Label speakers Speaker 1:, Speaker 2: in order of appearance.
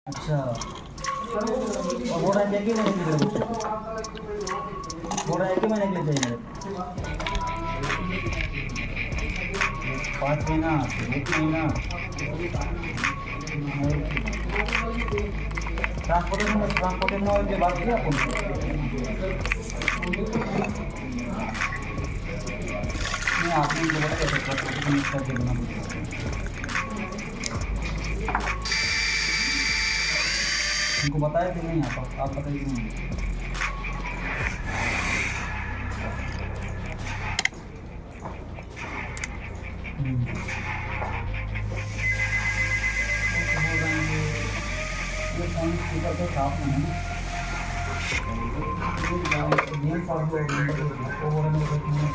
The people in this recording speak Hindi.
Speaker 1: अच्छा, और वो रहा कि मैंने के लिए वो रहा कि मैंने के लिए चाहिए 5 महीना 1 महीना ट्रांसपोर्टेशन और के बात किया अपन नहीं आपने जो बोला कैसे ट्रांसपोर्टेशन करके बना उनको बताया कि नहीं आप बताइए कि नहीं ये फोन स्पीकर तो साफ नहीं है ना